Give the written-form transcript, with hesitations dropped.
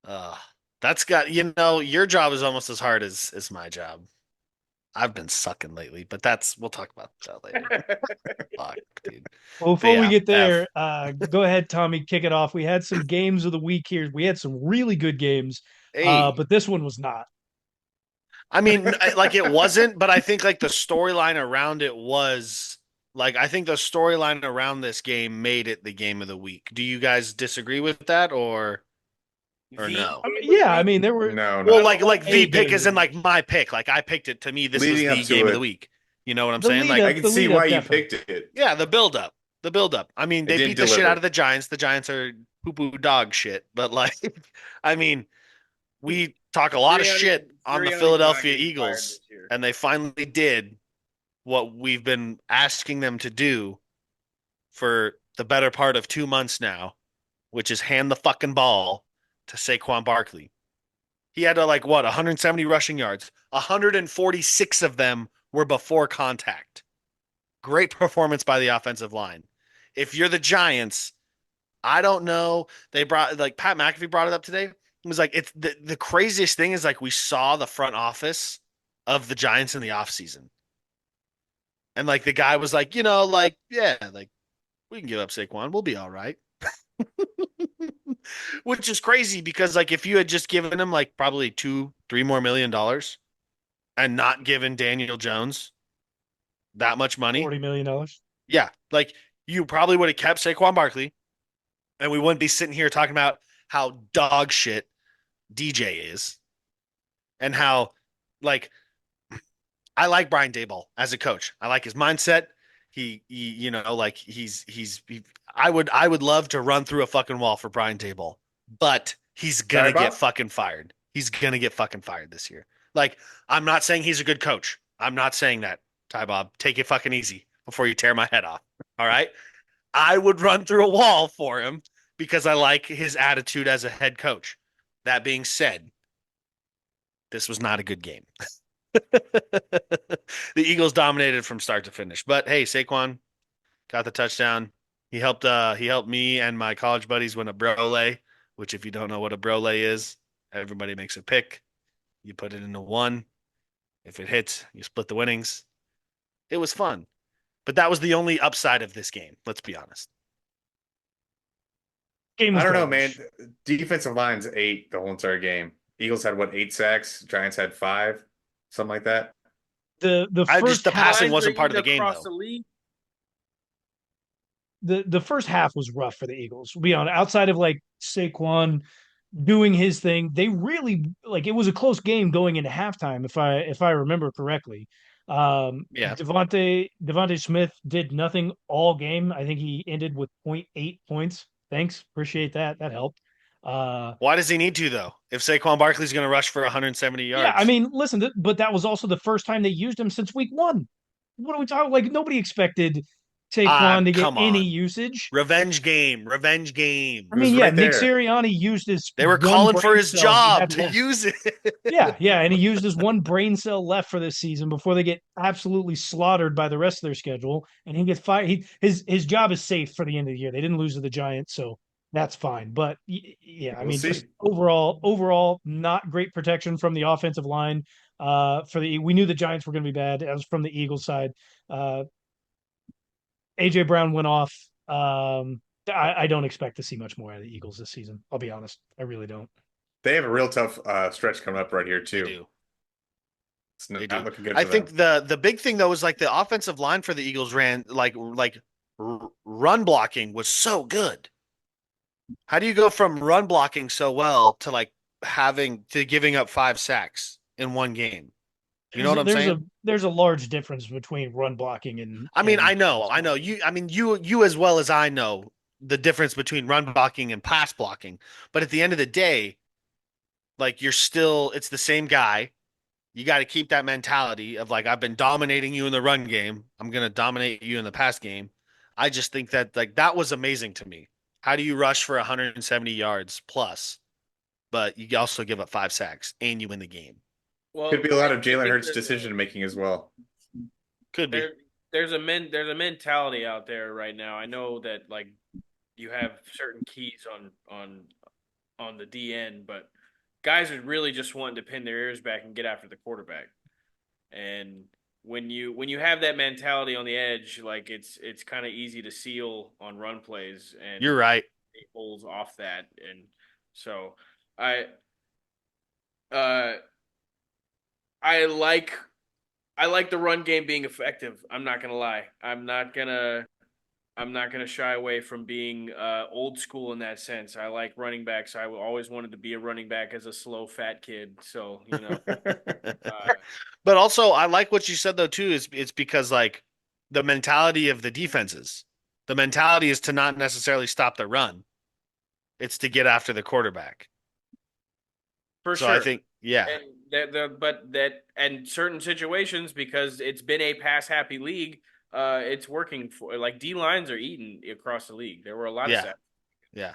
Uh, your job is almost as hard as my job. I've been sucking lately, but we'll talk about that later. Fuck, dude. Well, But before we yeah, get there, F. go ahead, Tommy, kick it off. We had some games of the week here. We had some really good games, Hey, but this one was not. I mean, like it wasn't, but I think like the storyline around it was like I think the storyline around this game made it the game of the week. Do you guys disagree with that or The no? I mean, game of the yeah, I week. mean, there were No, Well, not like a the pick game of the isn't week. like my pick. Like I picked it. To me, this was leading up the to game of the it. week. You know what I'm The saying? lead Like, I up, can the see lead why up, you definitely. picked it. yeah, the build up. The build up. I mean, It they didn't beat the shit out of deliver. the Giants. The Giants are poo poo dog shit. But like, I mean, we talk a lot of shit on the Sirianni's not Philadelphia getting fired Eagles, this year. and they finally did what we've been asking them to do for the better part of 2 months now, which is hand the fucking ball to Saquon Barkley. He had like what 170 rushing yards. 146 of them were before contact. Great performance by the offensive line. If you're the Giants, I don't know. They brought like Pat McAfee brought it up today. It was like it's the craziest thing is like we saw the front office of the Giants in the offseason. And like the guy was like, like, yeah, like we can give up Saquon. We'll be all right. Which is crazy because like if you had just given him like probably 2, 3 more million dollars and not given Daniel Jones that much money, $40 million. yeah, like you probably would have kept Saquon Barkley and we wouldn't be sitting here talking about how dog shit DJ is and how like I like Brian Daboll as a coach. I like his mindset. Like I would love to run through a fucking wall for Brian Daboll, but he's Sorry, gonna get Bob. fucking fired. He's gonna get fucking fired this year. Like, I'm not saying he's a good coach. I'm not saying that, Ty Bob. Take it fucking easy before you tear my head off. All right. I would run through a wall for him because I like his attitude as a head coach. That being said, this was not a good game. The Eagles dominated from start to finish. But hey, Saquon got the touchdown. He helped me and my college buddies win a brole, which if you don't know what a brole is, everybody makes a pick. You put it into one. If it hits, you split the winnings. It was fun. But that was the only upside of this game, let's be honest. Game I was don't know, man. garbage. Defensive line's eight the whole entire game. Eagles had what, 8 sacks? Giants had five, something like that. The I just first the half, passing Lines are wasn't part of eating the game across though. the league. the first half was rough for the Eagles. We'll be on outside of like Saquon doing his thing. They really like it was a close game going into halftime, if I remember correctly. Yeah. Devontae Smith did nothing all game. I think he ended with point 0.8 points. Thanks. Appreciate that. That helped. Uh Why does he need to though? If Saquon Barkley's going to rush for 170 yeah, I yards. mean, listen, but that was also the first time they used him since week one. What are we talking? Like nobody expected Saquon to get Come any on. usage. Revenge game. Revenge game. I It mean, was yeah, right Nick there. Sirianni used his They were one calling for brain his cell he job had to left. use Yeah, it. yeah, and he used his one brain cell left for this season before they get absolutely slaughtered by the rest of their schedule, and he gets fired. His job is safe for the end of the year. They didn't lose to the Giants, so that's fine. But yeah, I We'll mean, just see. overall, not great protection from the offensive line. We knew the Giants were going to be bad. As from the Eagles side, uh, AJ Brown went off. I don't expect to see much more out of the Eagles this season. I'll be honest, I really don't. They have a real tough stretch coming up right here They too. do. It's They not do. looking good I for them. think the big thing though is like the offensive line for the Eagles ran run blocking was so good. How do you go from run blocking so well to like having to giving up 5 sacks in one game? You know There's what I'm there's a saying? there's a large difference between run blocking and I mean, and pass I know blocking. you. I mean, you as well as I know the difference between run blocking and pass blocking. But at the end of the day, like it's the same guy. You got to keep that mentality of like I've been dominating you in the run game. I'm gonna dominate you in the pass game. I just think that like that was amazing to me. How do you rush for 170 yards plus, but you also give up 5 sacks and you win the game? Could Well, be a lot of I Jalen think Hurts decision making as well. Could be. there there's a mentality out there right now. I know that like you have certain keys on the DN, but guys are really just wanting to pin their ears back and get after the quarterback. And when you have that mentality on the edge, like it's kind of easy to seal on run plays and You're right. take holes off that. And so I uh I like I like the run game being effective. I'm not gonna lie. I'm not gonna shy away from being old school in that sense. I like running backs. I always wanted to be a running back as a slow fat kid. So But also, I like what you said though too. Is it's because like the mentality of the defenses, the mentality is to not necessarily stop the run. It's to get after the quarterback. for So I sure. think, yeah, And but and certain situations because it's been a pass happy league, it's working for like D lines are eating across the league. There were a lot of yeah, sacks. yeah.